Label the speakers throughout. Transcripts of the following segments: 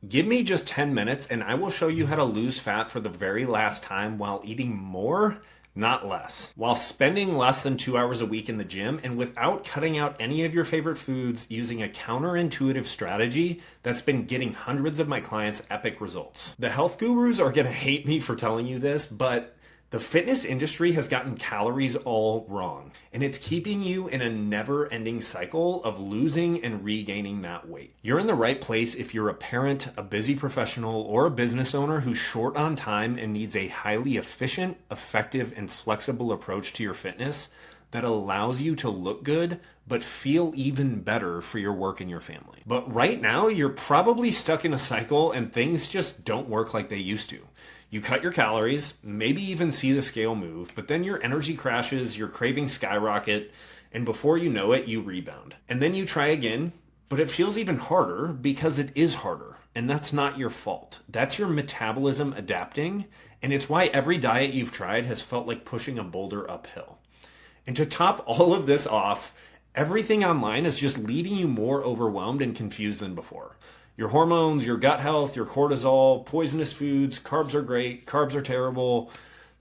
Speaker 1: Give me just 10 minutes and I will show you how to lose fat for the very last time while eating more, not less. While spending less than 2 hours a week in the gym and without cutting out any of your favorite foods, using a counterintuitive strategy that's been getting hundreds of my clients epic results. The health gurus are gonna hate me for telling you this, but the fitness industry has gotten calories all wrong, and it's keeping you in a never-ending cycle of losing and regaining that weight. You're in the right place if you're a parent, a busy professional, or a business owner who's short on time and needs a highly efficient, effective, and flexible approach to your fitness that allows you to look good but feel even better for your work and your family. But right now, you're probably stuck in a cycle and things just don't work like they used to. You cut your calories, maybe even see the scale move, but then your energy crashes, your cravings skyrocket, and before you know it, you rebound. And then you try again, but it feels even harder because it is harder. And that's not your fault. That's your metabolism adapting, and it's why every diet you've tried has felt like pushing a boulder uphill. And to top all of this off, everything online is just leaving you more overwhelmed and confused than before. Your hormones, your gut health, your cortisol, poisonous foods, carbs are great, carbs are terrible,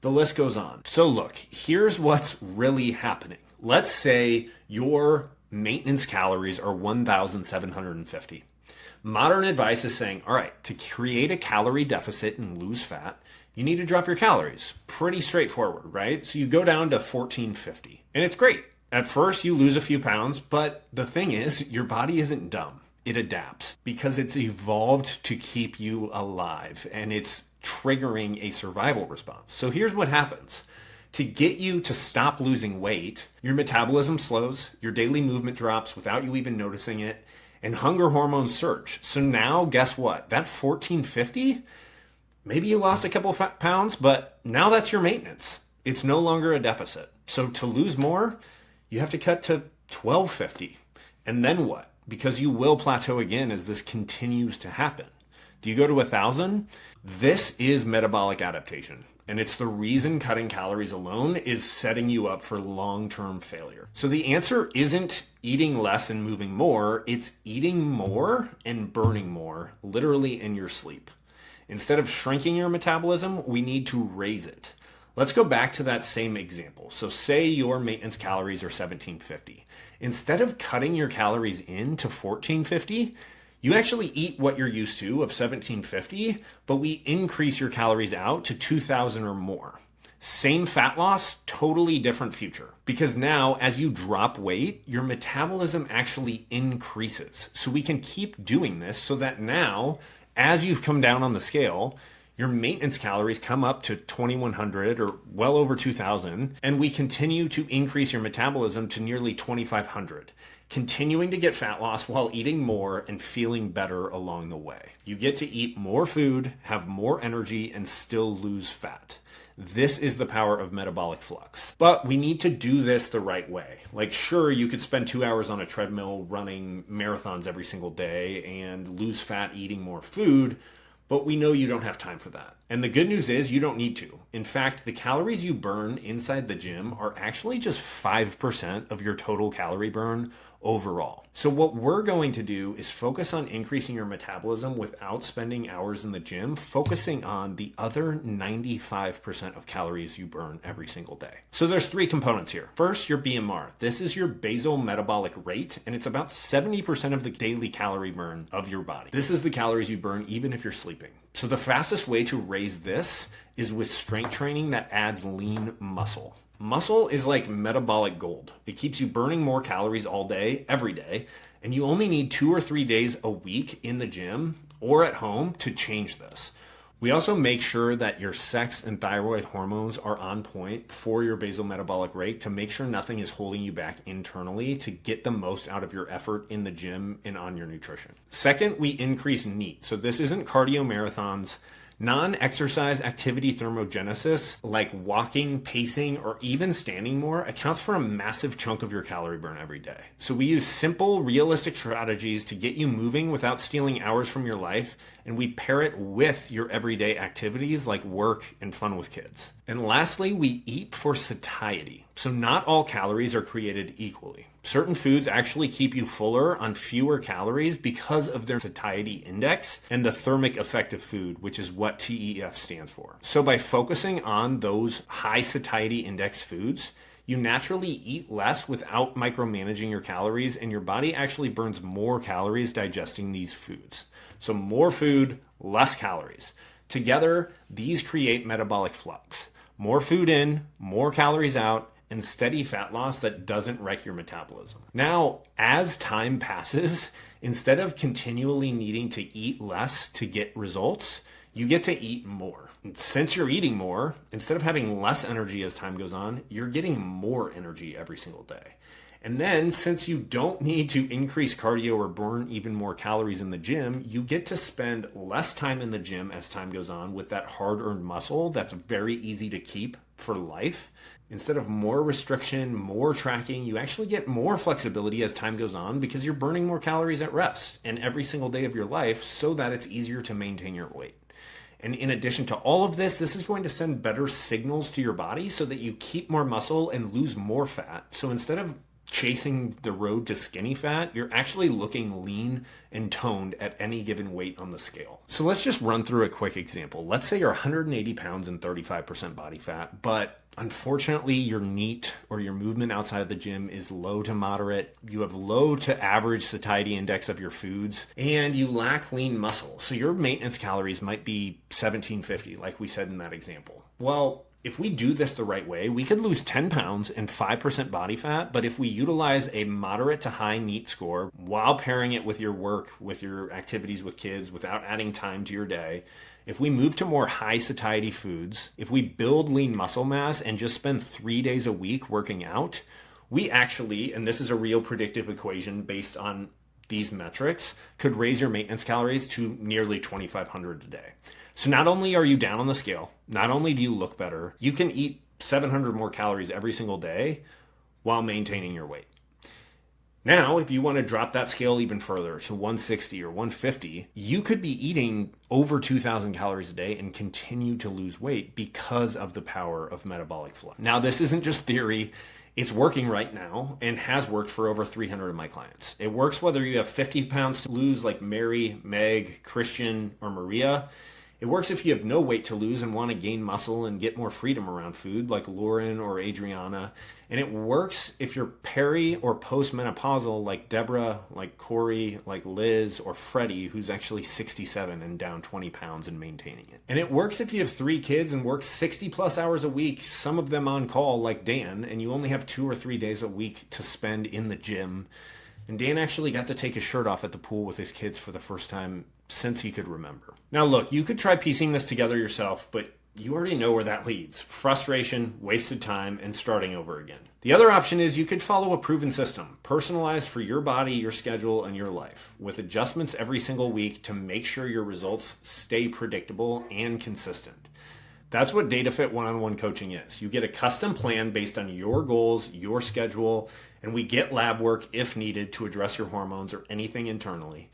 Speaker 1: the list goes on. So look, here's what's really happening. Let's say your maintenance calories are 1,750. Modern advice is saying, all right, to create a calorie deficit and lose fat, you need to drop your calories. Pretty straightforward, right? So you go down to 1,450, and it's great. At first, you lose a few pounds, but the thing is, your body isn't dumb. It adapts because it's evolved to keep you alive and it's triggering a survival response. So here's what happens. To get you to stop losing weight, your metabolism slows, your daily movement drops without you even noticing it, and hunger hormones surge. So now, guess what? That 1450, maybe you lost a couple of pounds, but now that's your maintenance. It's no longer a deficit. So to lose more, you have to cut to 1250. And then what? Because you will plateau again as this continues to happen. Do you go to 1,000? This is metabolic adaptation. And it's the reason cutting calories alone is setting you up for long-term failure. So the answer isn't eating less and moving more. It's eating more and burning more, literally in your sleep. Instead of shrinking your metabolism, we need to raise it. Let's go back to that same example. So say your maintenance calories are 1,750. Instead of cutting your calories in to 1,450, you actually eat what you're used to of 1,750, but we increase your calories out to 2,000 or more. Same fat loss, totally different future. Because now, as you drop weight, your metabolism actually increases. So we can keep doing this so that now, as you've come down on the scale, your maintenance calories come up to 2,100 or well over 2,000, and we continue to increase your metabolism to nearly 2,500, continuing to get fat loss while eating more and feeling better along the way. You get to eat more food, have more energy, and still lose fat. This is the power of metabolic flux. But we need to do this the right way. Like, sure, you could spend 2 hours on a treadmill running marathons every single day and lose fat eating more food, but we know you don't have time for that. And the good news is you don't need to. In fact, the calories you burn inside the gym are actually just 5% of your total calorie burn overall. So what we're going to do is focus on increasing your metabolism without spending hours in the gym, focusing on the other 95% of calories you burn every single day. So there's 3 components here. First, your BMR. This is your basal metabolic rate, and it's about 70% of the daily calorie burn of your body. This is the calories you burn even if you're sleeping. So the fastest way to raise this is with strength training that adds lean muscle. Muscle is like metabolic gold. It keeps you burning more calories all day, every day, and you only need 2 or 3 days a week in the gym or at home to change this. We also make sure that your sex and thyroid hormones are on point for your basal metabolic rate to make sure nothing is holding you back internally to get the most out of your effort in the gym and on your nutrition. Second, we increase NEAT. So this isn't cardio marathons. Non-exercise activity thermogenesis, like walking, pacing, or even standing more, accounts for a massive chunk of your calorie burn every day. So we use simple, realistic strategies to get you moving without stealing hours from your life, and we pair it with your everyday activities like work and fun with kids. And lastly, we eat for satiety. So not all calories are created equally. Certain foods actually keep you fuller on fewer calories because of their satiety index and the thermic effect of food, which is what TEF stands for. So by focusing on those high satiety index foods, you naturally eat less without micromanaging your calories, and your body actually burns more calories digesting these foods. So more food, less calories. Together, these create metabolic flux. More food in, more calories out, and steady fat loss that doesn't wreck your metabolism. Now, as time passes, instead of continually needing to eat less to get results, you get to eat more. And since you're eating more, instead of having less energy as time goes on, you're getting more energy every single day. And then, since you don't need to increase cardio or burn even more calories in the gym, you get to spend less time in the gym as time goes on with that hard-earned muscle that's very easy to keep for life. Instead of more restriction, more tracking, you actually get more flexibility as time goes on because you're burning more calories at rest and every single day of your life so that it's easier to maintain your weight. And in addition to all of this, this is going to send better signals to your body so that you keep more muscle and lose more fat. So instead of chasing the road to skinny fat, you're actually looking lean and toned at any given weight on the scale. So let's just run through a quick example. Let's say you're 180 pounds and 35% body fat, but unfortunately your NEAT or your movement outside of the gym is low to moderate. You have low to average satiety index of your foods, and you lack lean muscle. So your maintenance calories might be 1750, like we said in that example. Well, if we do this the right way, we could lose 10 pounds and 5% body fat, but if we utilize a moderate to high NEAT score while pairing it with your work, with your activities with kids, without adding time to your day, if we move to more high satiety foods, if we build lean muscle mass and just spend 3 days a week working out, we actually, and this is a real predictive equation based on these metrics, could raise your maintenance calories to nearly 2,500 a day. So not only are you down on the scale, not only do you look better, you can eat 700 more calories every single day while maintaining your weight. Now, if you want to drop that scale even further to 160 or 150, you could be eating over 2,000 calories a day and continue to lose weight because of the power of metabolic flux. Now, this isn't just theory. It's working right now and has worked for over 300 of my clients. It works whether you have 50 pounds to lose like Mary, Meg, Christian, or Maria. It works if you have no weight to lose and want to gain muscle and get more freedom around food like Lauren or Adriana. And it works if you're peri or postmenopausal like Deborah, like Corey, like Liz, or Freddie, who's actually 67 and down 20 pounds and maintaining it. And it works if you have 3 kids and work 60 plus hours a week, some of them on call like Dan, and you only have 2 or 3 days a week to spend in the gym. And Dan actually got to take his shirt off at the pool with his kids for the first time since he could remember. Now look, you could try piecing this together yourself, but you already know where that leads. Frustration, wasted time, and starting over again. The other option is you could follow a proven system, personalized for your body, your schedule, and your life, with adjustments every single week to make sure your results stay predictable and consistent. That's what DataFit one-on-one coaching is. You get a custom plan based on your goals, your schedule, and we get lab work if needed to address your hormones or anything internally.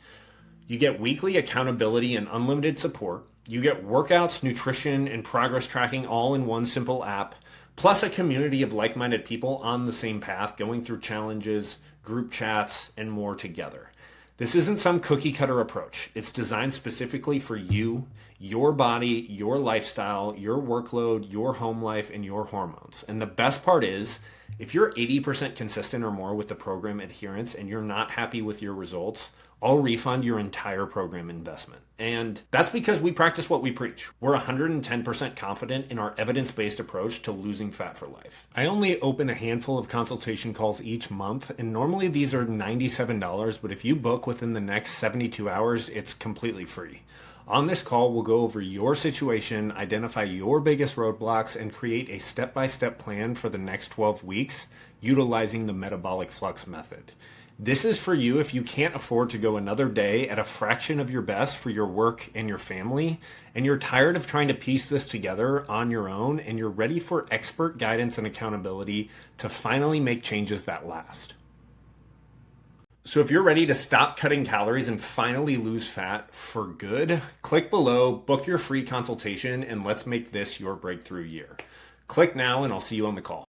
Speaker 1: You get weekly accountability and unlimited support. You get workouts, nutrition, and progress tracking all in one simple app, plus a community of like-minded people on the same path, going through challenges, group chats, and more together. This isn't some cookie-cutter approach. It's designed specifically for you, your body, your lifestyle, your workload, your home life, and your hormones. And the best part is, if you're 80% consistent or more with the program adherence and you're not happy with your results, I'll refund your entire program investment. And that's because we practice what we preach. We're 110% confident in our evidence-based approach to losing fat for life. I only open a handful of consultation calls each month, and normally these are $97, but if you book within the next 72 hours, it's completely free. On this call, we'll go over your situation, identify your biggest roadblocks, and create a step-by-step plan for the next 12 weeks utilizing the metabolic flux method. This is for you if you can't afford to go another day at a fraction of your best for your work and your family, and you're tired of trying to piece this together on your own, and you're ready for expert guidance and accountability to finally make changes that last. So if you're ready to stop cutting calories and finally lose fat for good, click below, book your free consultation, and let's make this your breakthrough year. Click now and I'll see you on the call.